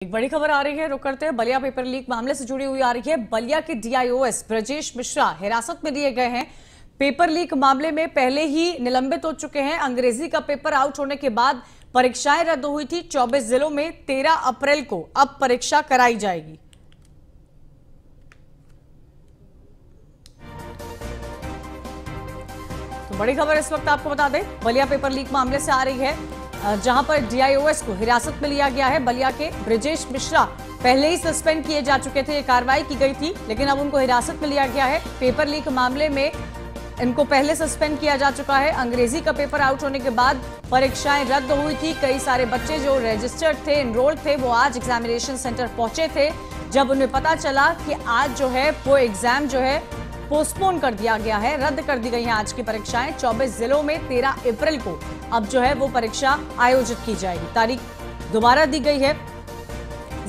एक बड़ी खबर आ रही है, रुक करते हैं। बलिया पेपर लीक मामले से जुड़ी हुई आ रही है। बलिया के डीआईओएस ब्रजेश मिश्रा हिरासत में लिए गए हैं। पेपर लीक मामले में पहले ही निलंबित हो चुके हैं। अंग्रेजी का पेपर आउट होने के बाद परीक्षाएं रद्द हुई थी 24 जिलों में। 13 अप्रैल को अब परीक्षा कराई जाएगी। तो बड़ी खबर इस वक्त आपको बता दें, बलिया पेपर लीक मामले से आ रही है, जहां पर डीआईओएस को हिरासत में लिया गया है। बलिया के ब्रजेश मिश्रा पहले ही सस्पेंड किए जा चुके थे, ये कार्रवाई की गई थी, लेकिन अब उनको हिरासत में लिया गया है। पेपर लीक मामले में इनको पहले सस्पेंड किया जा चुका है। अंग्रेजी का पेपर आउट होने के बाद परीक्षाएं रद्द हुई थी। कई सारे बच्चे जो रजिस्टर्ड थे, एनरोल्ड थे, वो आज एग्जामिनेशन सेंटर पहुंचे थे। जब उन्हें पता चला कि आज जो है वो एग्जाम जो है पोस्टपोन कर दिया गया है, रद्द कर दी गई हैं आज की परीक्षाएं। 24 जिलों में 13 अप्रैल को अब जो है वो परीक्षा आयोजित की जाएगी। तारीख दोबारा दी गई है।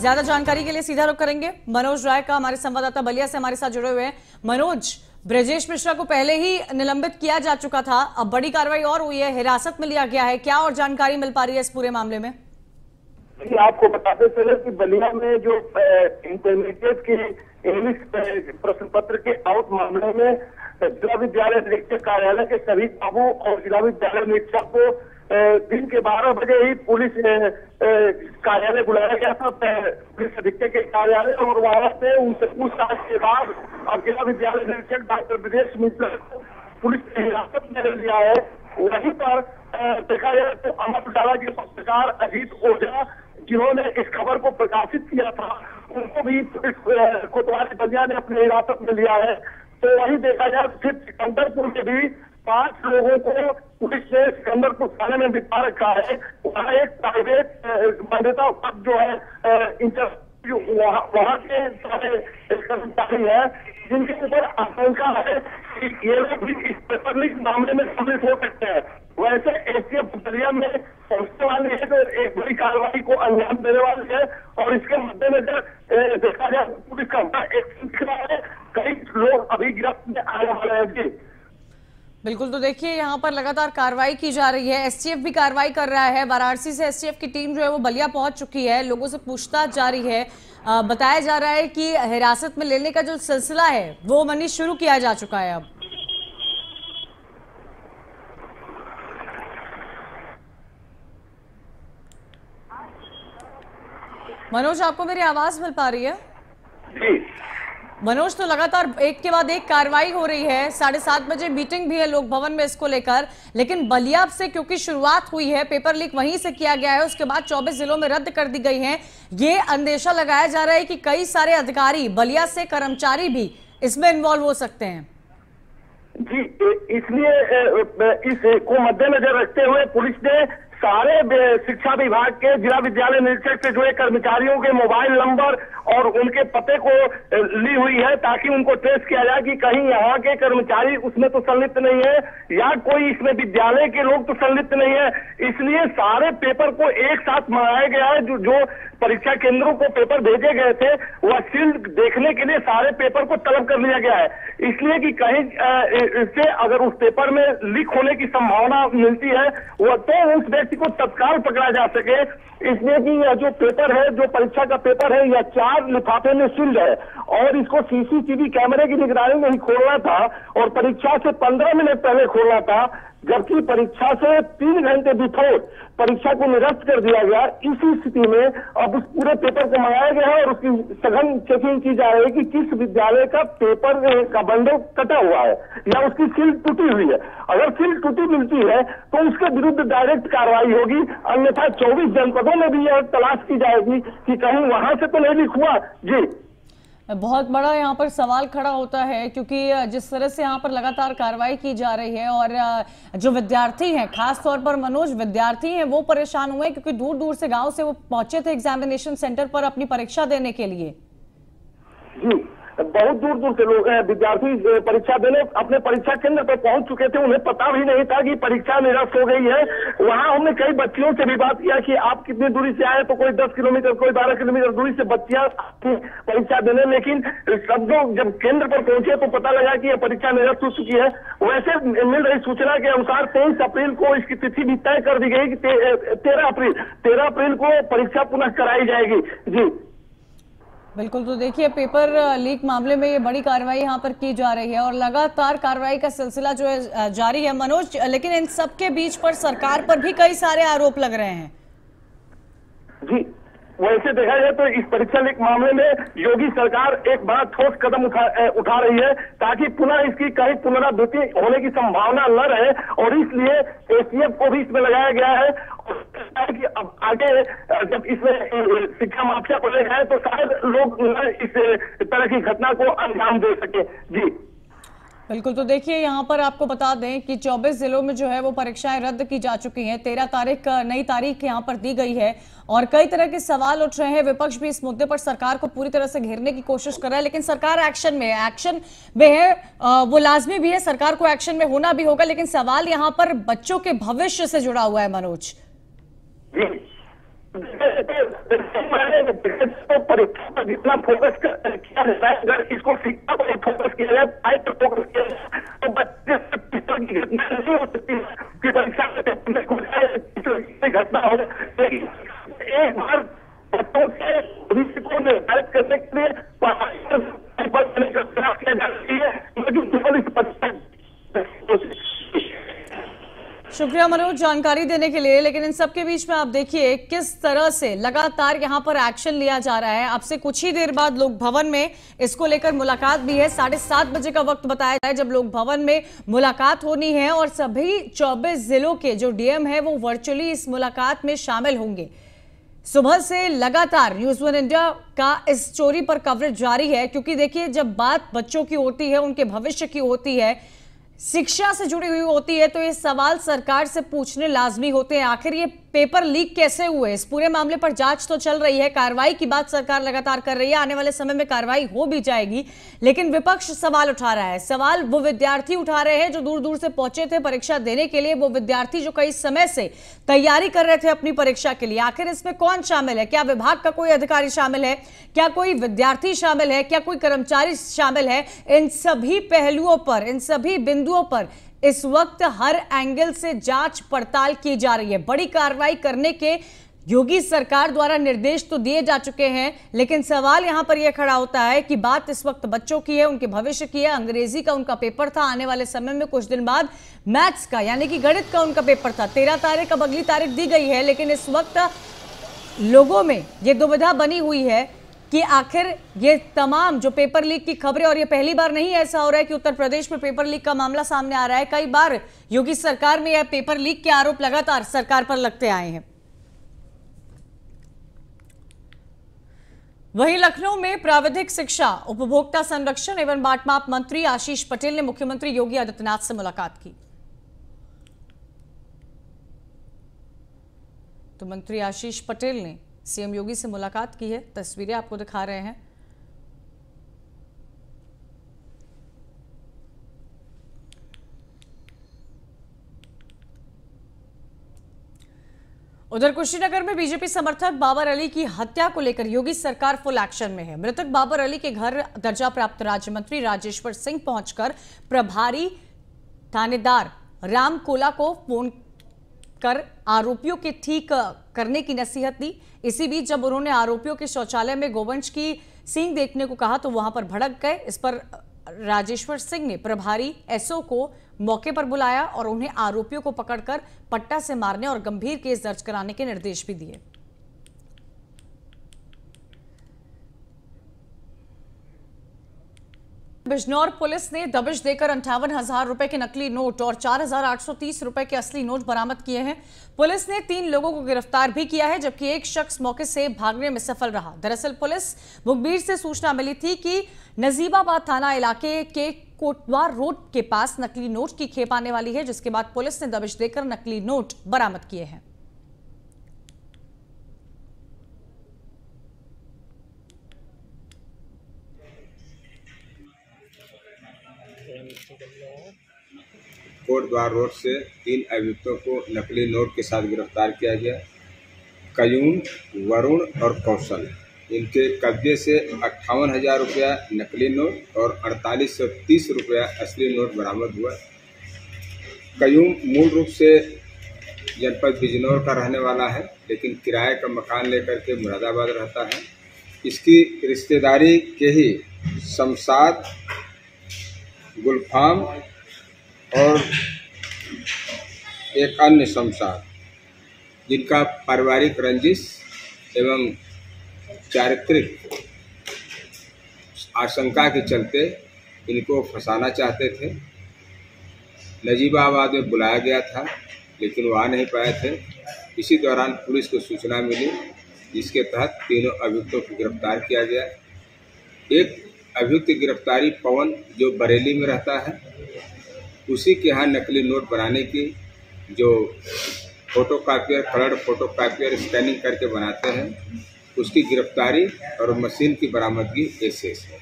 ज्यादा जानकारी के लिए सीधा रुख करेंगे मनोज राय का, हमारे संवाददाता बलिया से हमारे साथ जुड़े हुए हैं। मनोज, ब्रजेश मिश्रा को पहले ही निलंबित किया जा चुका था, अब बड़ी कार्रवाई और हुई है, हिरासत में लिया गया है। क्या और जानकारी मिल पा रही है इस पूरे मामले में? आपको बताते चले कि बलिया में जो इंटरमीडिएट की इंग्लिश प्रश्न पत्र के आउट मामले में जिला विद्यालय निरीक्षक कार्यालय के सभी बाबू और जिला विद्यालय निरीक्षक को दिन के 12 बजे ही पुलिस कार्यालय बुलाया गया था, पुलिस अधीक्षक के कार्यालय, और वहां से उनसे पूछताछ के बाद अब जिला विद्यालय निरीक्षक डॉक्टर ब्रजेश मिश्रा को पुलिस ने हिरासत में लिया है। वहीं पर देखा जाए तो अमर उजाला के पत्रकार अजीत ओझा, जिन्होंने इस खबर को प्रकाशित किया था, उनको भी पुलिस कोतवाली बलिया ने अपने हिरासत में लिया है। तो वहीं देखा जाए फिर सिकंदरपुर में भी 5 लोगों को पुलिस ने सिकंदरपुर थाने में बिठा रखा है। वहाँ एक प्राइवेट मान्यता जो है इंटरव्यू वहाँ के सारे कर्मचारी है, जिनके ऊपर आशंका है कि ये लोग भी इस पेपर लीक मामले में सम्मिलित हो सकते हैं। वैसे एसीएफ बलिया में पहुंचने वाले है तो एक बड़ी कार्रवाई को अंजाम देने वाले है, और इसके मद्देनजर देखा जाए पुलिस का एक्शन दिख रहा है। कई लोग अभी गिरफ्त में आने वाले हैं। जी बिल्कुल, तो देखिए यहाँ पर लगातार कार्रवाई की जा रही है। एसटीएफ भी कार्रवाई कर रहा है। वाराणसी से एसटीएफ की टीम जो है वो बलिया पहुंच चुकी है, लोगों से पूछताछ जारी है। बताया जा रहा है कि हिरासत में लेने का जो सिलसिला है वो मनीष शुरू किया जा चुका है। अब मनोज, आपको मेरी आवाज मिल पा रही है? जी मनोज, तो लगातार एक के बाद एक कार्रवाई हो रही है। 7:30 बजे मीटिंग भी है लोक भवन में इसको लेकर, लेकिन बलिया से क्योंकि शुरुआत हुई है, पेपर लीक वहीं से किया गया है, उसके बाद 24 जिलों में रद्द कर दी गई हैं। ये अंदेशा लगाया जा रहा है कि कई सारे अधिकारी, बलिया से कर्मचारी भी इसमें इन्वॉल्व हो सकते हैं। जी, इसलिए इसको मद्देनजर रखते हुए पुलिस ने सारे शिक्षा विभाग के जिला विद्यालय निरीक्षक से जुड़े कर्मचारियों के मोबाइल नंबर और उनके पते को ली हुई है, ताकि उनको ट्रेस किया जाए कि कहीं यहाँ के कर्मचारी उसमें तो संलिप्त नहीं है या कोई इसमें विद्यालय के लोग तो संलिप्त नहीं है। इसलिए सारे पेपर को एक साथ मंगाया गया है। जो परीक्षा केंद्रों को पेपर भेजे गए थे वह सील्ड देखने के लिए सारे पेपर को तलब कर लिया गया है, इसलिए कि कहीं इससे अगर उस पेपर में लीक होने की संभावना मिलती है वह तो उस व्यक्ति को तत्काल पकड़ा जा सके। इसलिए कि यह जो पेपर है, जो परीक्षा का पेपर है, यह 4 लिफाफे में सील्ड है और इसको सीसीटीवी कैमरे की निगरानी में ही खोलना था और परीक्षा से 15 मिनट पहले खोलना था, जबकि परीक्षा से 3 घंटे बिफोर परीक्षा को निरस्त कर दिया गया। इसी स्थिति में अब उस पूरे पेपर को मंगाया गया है और उसकी सघन चेकिंग की जा रही है कि किस विद्यालय का पेपर का बंडल कटा हुआ है या उसकी सील टूटी हुई है। अगर सील टूटी मिलती है तो उसके विरुद्ध डायरेक्ट कार्रवाई होगी, अन्यथा 24 जनपदों में भी यह तलाश की जाएगी कि कहीं वहां से तो नहीं लीक हुआ। जी, बहुत बड़ा यहाँ पर सवाल खड़ा होता है, क्योंकि जिस तरह से यहाँ पर लगातार कार्रवाई की जा रही है और जो विद्यार्थी हैं, खास तौर पर मनोज, विद्यार्थी हैं वो परेशान हुए, क्योंकि दूर दूर से गांव से वो पहुंचे थे एग्जामिनेशन सेंटर पर अपनी परीक्षा देने के लिए। जी, बहुत दूर दूर से लोग विद्यार्थी परीक्षा देने अपने परीक्षा केंद्र पर पहुंच चुके थे। उन्हें पता भी नहीं था कि परीक्षा निरस्त हो गई है। वहां हमने कई बच्चियों से भी बात किया कि आप कितनी दूरी से आए, तो कोई 10 किलोमीटर, कोई 12 किलोमीटर दूरी से बच्चियां परीक्षा देने, लेकिन सब लोग जब केंद्र पर पहुंचे तो पता लगा कि यह परीक्षा निरस्त हो चुकी है। वैसे मिल रही सूचना के अनुसार 23 अप्रैल को इसकी तिथि भी तय कर दी गई कि 13 अप्रैल को परीक्षा पुनः कराई जाएगी। जी बिल्कुल, तो देखिए पेपर लीक मामले में ये बड़ी कार्रवाई यहाँ पर की जा रही है और लगातार कार्रवाई का सिलसिला जो है जारी है मनोज, लेकिन इन सबके बीच पर सरकार पर भी कई सारे आरोप लग रहे हैं। जी वैसे देखा जाए तो इस परीक्षा लीक मामले में योगी सरकार एक बड़ा ठोस कदम उठा रही है ताकि पुनः इसकी कहीं पुनरावृत्ति होने की संभावना न रहे, और इसलिए एसीएफ को भी इसमें लगाया गया है कि अब आगे जब इसमें शिक्षा माफिया को ले जाए तो शायद लोग इस तरह की घटना को अंजाम दे सके। जी बिल्कुल, तो देखिए यहाँ पर आपको बता दें कि 24 जिलों में जो है वो परीक्षाएं रद्द की जा चुकी हैं। 13 तारीख नई तारीख यहाँ पर दी गई है और कई तरह के सवाल उठ रहे हैं। विपक्ष भी इस मुद्दे पर सरकार को पूरी तरह से घेरने की कोशिश कर रहा है, लेकिन सरकार एक्शन में है। वो लाजमी भी है, सरकार को एक्शन में होना भी होगा, लेकिन सवाल यहाँ पर बच्चों के भविष्य से जुड़ा हुआ है मनोज। तो परीक्षा पर जितना फोकस किया जाता है, अगर इसको शिक्षा पर फोकस किया जाए, पढ़ाई पर फोकस किया जाए, तो बच्चे की घटना नहीं हो सकती कि परीक्षा में घटना हो। लेकिन एक बार बच्चों के भविष्य को निर्धारित करने के लिए पढ़ाई पर प्रयास किया जा रही है। शुक्रिया मनोज जानकारी देने के लिए। लेकिन इन सबके बीच में आप देखिए किस तरह से लगातार यहाँ पर एक्शन लिया जा रहा है। अब से कुछ ही देर बाद लोक भवन में इसको लेकर मुलाकात भी है। 7:30 बजे का वक्त बताया जाए जब लोक भवन में मुलाकात होनी है और सभी 24 जिलों के जो डीएम है वो वर्चुअली इस मुलाकात में शामिल होंगे। सुबह से लगातार न्यूज़ 1 इंडिया का इस स्टोरी पर कवरेज जारी है, क्योंकि देखिए जब बात बच्चों की होती है, उनके भविष्य की होती है, शिक्षा से जुड़ी हुई होती है, तो ये सवाल सरकार से पूछने लाजमी होते हैं। आखिर ये पेपर लीक कैसे हुए, इस पूरे मामले पर जांच तो चल रही है, कार्रवाई की बात सरकार लगातार कर रही है, आने वाले समय में कार्रवाई हो भी जाएगी, लेकिन विपक्ष सवाल उठा रहा है। सवाल वो विद्यार्थी उठा रहे हैं जो दूर दूर से पहुंचे थे परीक्षा देने के लिए, वो विद्यार्थी जो कई समय से तैयारी कर रहे थे अपनी परीक्षा के लिए। आखिर इसमें कौन शामिल है? क्या विभाग का कोई अधिकारी शामिल है? क्या कोई विद्यार्थी शामिल है? क्या कोई कर्मचारी शामिल है? इन सभी पहलुओं पर, इन सभी बिंदुओं पर इस वक्त हर एंगल से जांच पड़ताल की जा रही है। बड़ी कार्रवाई करने के योगी सरकार द्वारा निर्देश तो दिए जा चुके हैं, लेकिन सवाल यहां पर यह खड़ा होता है कि बात इस वक्त बच्चों की है, उनके भविष्य की है। अंग्रेजी का उनका पेपर था, आने वाले समय में कुछ दिन बाद मैथ्स का यानी कि गणित का उनका पेपर था। 13 तारीख अब अगली तारीख दी गई है, लेकिन इस वक्त लोगों में यह दुविधा बनी हुई है कि आखिर ये तमाम जो पेपर लीक की खबरें, और ये पहली बार नहीं ऐसा हो रहा है कि उत्तर प्रदेश में पेपर लीक का मामला सामने आ रहा है, कई बार योगी सरकार में यह पेपर लीक के आरोप लगातार सरकार पर लगते आए हैं। वहीं लखनऊ में प्राविधिक शिक्षा, उपभोक्ता संरक्षण एवं बाटमाप मंत्री आशीष पटेल ने मुख्यमंत्री योगी आदित्यनाथ से मुलाकात की। तो मंत्री आशीष पटेल ने सीएम योगी से मुलाकात की है, तस्वीरें आपको दिखा रहे हैं। उधर कुशीनगर में बीजेपी समर्थक बाबर अली की हत्या को लेकर योगी सरकार फुल एक्शन में है। मृतक बाबर अली के घर दर्जा प्राप्त राज्य मंत्री राजेश्वर सिंह पहुंचकर प्रभारी थानेदार राम कोला को फोन कर आरोपियों के ठीक करने की नसीहत दी। इसी बीच जब उन्होंने आरोपियों के शौचालय में गोवंश की सींग देखने को कहा तो वहां पर भड़क गए। इस पर राजेश्वर सिंह ने प्रभारी एसओ को मौके पर बुलाया और उन्हें आरोपियों को पकड़कर पट्टा से मारने और गंभीर केस दर्ज कराने के निर्देश भी दिए। बिजनौर पुलिस ने दबिश देकर 58,000 रुपए के नकली नोट और 4,830 रुपए के असली नोट बरामद किए हैं। पुलिस ने 3 लोगों को गिरफ्तार भी किया है, जबकि एक शख्स मौके से भागने में सफल रहा। दरअसल पुलिस मुखबिर से सूचना मिली थी कि नजीबाबाद थाना इलाके के कोटवार रोड के पास नकली नोट की खेप आने वाली है, जिसके बाद पुलिस ने दबिश देकर नकली नोट बरामद किए हैं। कोटद्वार रोड से 3 अभियुक्तों को नकली नोट के साथ गिरफ्तार किया गया। कयूम, वरुण और कौशल, इनके कब्जे से 58,000 रुपया नकली नोट और 4830 रुपया असली नोट बरामद हुआ। कयूम मूल रूप से जनपद बिजनौर का रहने वाला है, लेकिन किराए का मकान लेकर के मुरादाबाद रहता है। इसकी रिश्तेदारी के ही शमशाद, गुलफाम और एक अन्य शमशाद, जिनका पारिवारिक रंजिश एवं चारित्रिक आशंका के चलते इनको फंसाना चाहते थे। नजीबाबाद में बुलाया गया था, लेकिन वो आ नहीं पाए थे। इसी दौरान पुलिस को सूचना मिली, जिसके तहत तीनों अभियुक्तों को गिरफ्तार किया गया। एक अभियुक्त की गिरफ्तारी पवन, जो बरेली में रहता है, उसी के यहाँ नकली नोट बनाने की जो फोटोकॉपियर, कलर्ड फोटोकॉपियर स्कैनिंग करके बनाते हैं, उसकी गिरफ्तारी और मशीन की बरामदगी शेष है।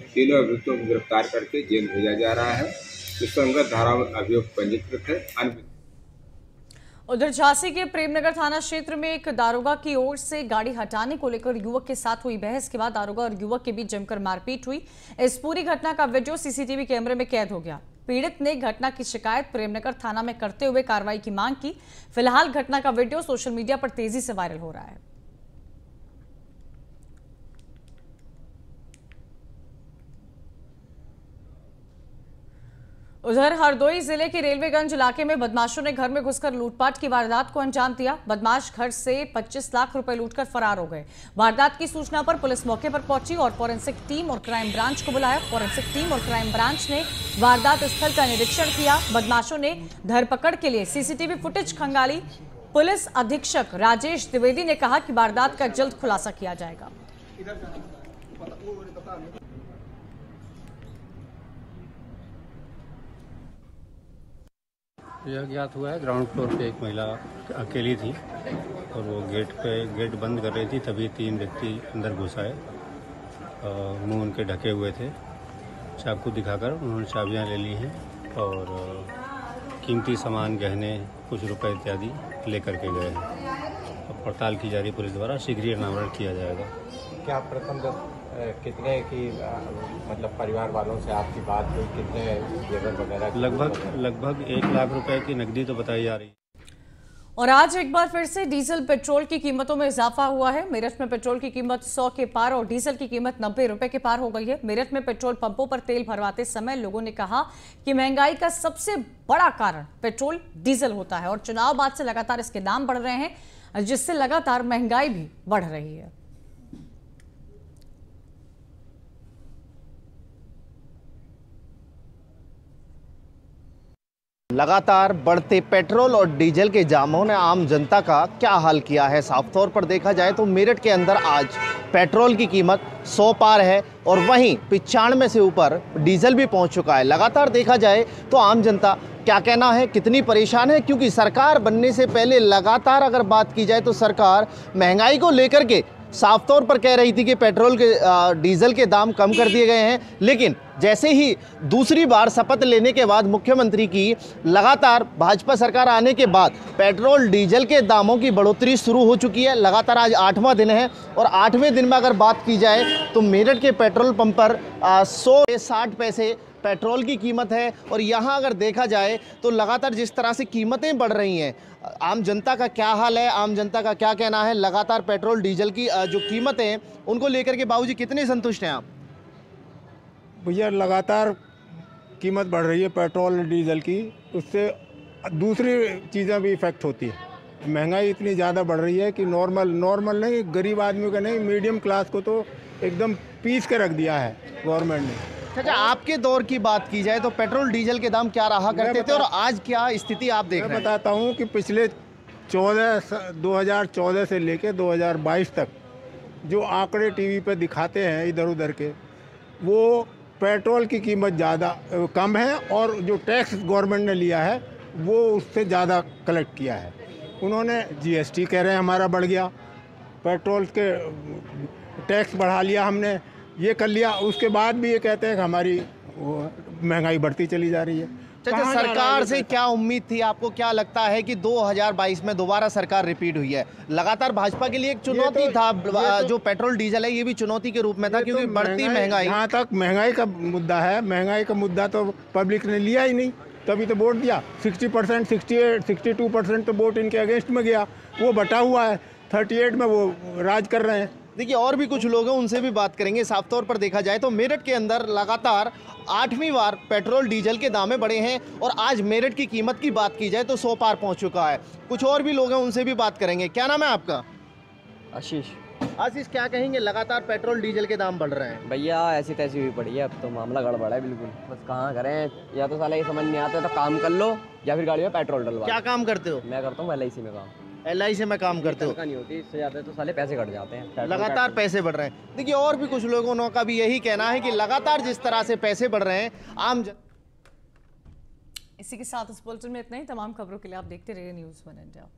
तीनों अभियुक्तों को गिरफ्तार करके जेल भेजा जा रहा है। सुसंगत धारा में अभियोग पंजीकृत है। उधर झांसी के प्रेमनगर थाना क्षेत्र में एक दारोगा की ओर से गाड़ी हटाने को लेकर युवक के साथ हुई बहस के बाद दारोगा और युवक के बीच जमकर मारपीट हुई। इस पूरी घटना का वीडियो सीसीटीवी कैमरे में कैद हो गया। पीड़ित ने घटना की शिकायत प्रेमनगर थाना में करते हुए कार्रवाई की मांग की। फिलहाल घटना का वीडियो सोशल मीडिया पर तेजी से वायरल हो रहा है। उधर हरदोई जिले के रेलवेगंज इलाके में बदमाशों ने घर में घुसकर लूटपाट की वारदात को अंजाम दिया। बदमाश घर से 25 लाख रुपए लूटकर फरार हो गए। वारदात की सूचना पर पुलिस मौके पर पहुंची और फॉरेंसिक टीम और क्राइम ब्रांच को बुलाया। फॉरेंसिक टीम और क्राइम ब्रांच ने वारदात स्थल का निरीक्षण किया। बदमाशों ने धरपकड़ के लिए सीसीटीवी फुटेज खंगाली। पुलिस अधीक्षक राजेश द्विवेदी ने कहा कि वारदात का जल्द खुलासा किया जाएगा। यह ज्ञात हुआ है, ग्राउंड फ्लोर पे एक महिला अकेली थी और वो गेट बंद कर रही थी, तभी 3 व्यक्ति अंदर घुस आए। मुंह उनके ढके हुए थे। चाकू दिखाकर उन्होंने चाबियां ले ली हैं और कीमती सामान, गहने, कुछ रुपए इत्यादि लेकर के गए हैं। अब पड़ताल की जा रही पुलिस द्वारा, शीघ्र ही अनावरण किया जाएगा। क्या प्रथम कितने की मतलब परिवार वालों से आपकी बात हुई, कितने जेवर वगैरह? लगभग 1 लाख रुपए की नकदी तो बताई जा रही है। और आज एक बार फिर से डीजल पेट्रोल की कीमतों में इजाफा हुआ है। मेरठ में पेट्रोल की कीमत 100 के पार और डीजल की कीमत 90 रुपए के पार हो गई है। मेरठ में पेट्रोल पंपों पर तेल भरवाते समय लोगों ने कहा कि महंगाई का सबसे बड़ा कारण पेट्रोल डीजल होता है और चुनाव बाद से लगातार इसके दाम बढ़ रहे हैं, जिससे लगातार महंगाई भी बढ़ रही है। लगातार बढ़ते पेट्रोल और डीजल के दामों ने आम जनता का क्या हाल किया है। साफ तौर पर देखा जाए तो मेरठ के अंदर आज पेट्रोल की कीमत 100 पार है और वहीं 95 से ऊपर डीजल भी पहुंच चुका है। लगातार देखा जाए तो आम जनता क्या कहना है, कितनी परेशान है, क्योंकि सरकार बनने से पहले लगातार अगर बात की जाए तो सरकार महंगाई को लेकर के साफ तौर पर कह रही थी कि पेट्रोल के डीजल के दाम कम कर दिए गए हैं, लेकिन जैसे ही दूसरी बार शपथ लेने के बाद मुख्यमंत्री की लगातार भाजपा सरकार आने के बाद पेट्रोल डीजल के दामों की बढ़ोतरी शुरू हो चुकी है। लगातार आज 8वां दिन है और 8वें दिन में अगर बात की जाए तो मेरठ के पेट्रोल पंप पर 160 पैसे पेट्रोल की कीमत है और यहाँ अगर देखा जाए तो लगातार जिस तरह से कीमतें बढ़ रही हैं, आम जनता का क्या हाल है, आम जनता का क्या कहना है। लगातार पेट्रोल डीजल की जो कीमतें हैं उनको लेकर के बाबूजी कितने संतुष्ट हैं आप? भैया लगातार कीमत बढ़ रही है पेट्रोल डीजल की, उससे दूसरी चीज़ें भी इफ़ेक्ट होती है। महंगाई इतनी ज़्यादा बढ़ रही है कि नॉर्मल नहीं, गरीब आदमी का नहीं, मीडियम क्लास को तो एकदम पीस के रख दिया है गवर्नमेंट ने। अच्छा, आपके दौर की बात की जाए तो पेट्रोल डीजल के दाम क्या रहा करते थे और आज क्या स्थिति आप देख रहे हैं? मैं बताता हूँ कि पिछले 2014 से लेके 2022 तक जो आंकड़े टीवी पे दिखाते हैं इधर उधर के, वो पेट्रोल की कीमत ज़्यादा कम है और जो टैक्स गवर्नमेंट ने लिया है वो उससे ज़्यादा कलेक्ट किया है। उन्होंने जीएसटी कह रहे हैं हमारा बढ़ गया, पेट्रोल के टैक्स बढ़ा लिया हमने, ये कर लिया। उसके बाद भी ये कहते हैं कि हमारी महंगाई बढ़ती चली जा रही है। कहाँ जा रहा है सरकार ये से पैसा? क्या उम्मीद थी आपको? क्या लगता है कि 2022 में दोबारा सरकार रिपीट हुई है? लगातार भाजपा के लिए एक चुनौती था, जो पेट्रोल डीजल है ये भी चुनौती के रूप में था, ये तो क्योंकि बढ़ती महंगाई। जहाँ तक महंगाई का मुद्दा है, महंगाई का मुद्दा तो पब्लिक ने लिया ही नहीं, तभी तो वोट दिया। 60%, 68, 62% तो वोट इनके अगेंस्ट में गया, वो बटा हुआ है। 38 में वो राज कर रहे हैं। देखिए और भी कुछ लोग हैं, उनसे भी बात करेंगे। साफ तौर पर देखा जाए तो मेरठ के अंदर लगातार 8वीं बार पेट्रोल डीजल के दाम बढ़े हैं और आज मेरठ की कीमत की बात की जाए तो 100 पार पहुंच चुका है। कुछ और भी लोग हैं, उनसे भी बात करेंगे। क्या नाम है आपका? आशीष। आशीष, क्या कहेंगे? लगातार पेट्रोल डीजल के दाम बढ़ रहे हैं। भैया ऐसी तैसी हुई पड़ी है, अब तो मामला गड़बड़ा है बिल्कुल। बस कहाँ करें, या तो साला ये समझ नहीं आता तो काम कर लो या फिर गाड़ी में पेट्रोल डलवा। क्या काम करते हो? मैं करता हूँ LIC में काम। LIC में काम करते हो? नहीं होती, इससे ज़्यादा तो साले पैसे कट जाते हैं। लगातार पैसे बढ़ रहे हैं। देखिए और भी कुछ लोगों का भी यही कहना है कि लगातार जिस तरह से पैसे बढ़ रहे हैं, आम इसी के साथ इस बुलेटिन में इतना ही। तमाम खबरों के लिए आप देखते रहिए News 1 इंडिया।